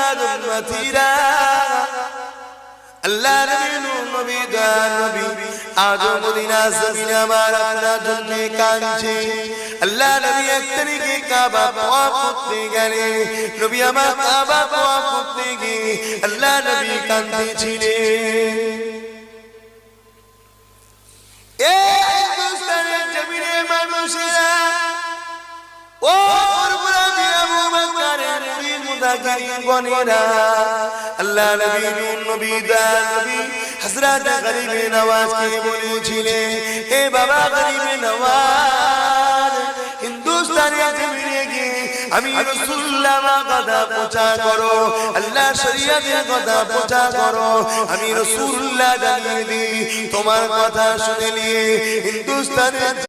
बाद उम्मतीरा अल्लाह नबी नबी दान नबी आजो मदीना ज़मीन हमारा अपना दुनिया कांचे अल्लाह नबी एक तरीके काबा तवाफ करते गए नबी हमारा काबा तवाफ करते गए अल्लाह नबी कांते छिले ए हिंदुस्तानी जमीने मानुषिया ओ कुर्बान दिया वो मक्कारे नबी मुदाकिरीन बनेरा अल्लाह नबी नबी दान नबी हज़रत गरीब नवाज के बोले छिले ए बाबा गरीब नवाज हिंदुस्तानी जमीने की আমি রাসূলুল্লাহ কথা প্রচার করো আল্লাহ শরীয়তের কথা প্রচার করো আমি রাসূলুল্লাহ জানিয়ে দিই তোমার কথা শুনে নিয়ে হিন্দুস্তানের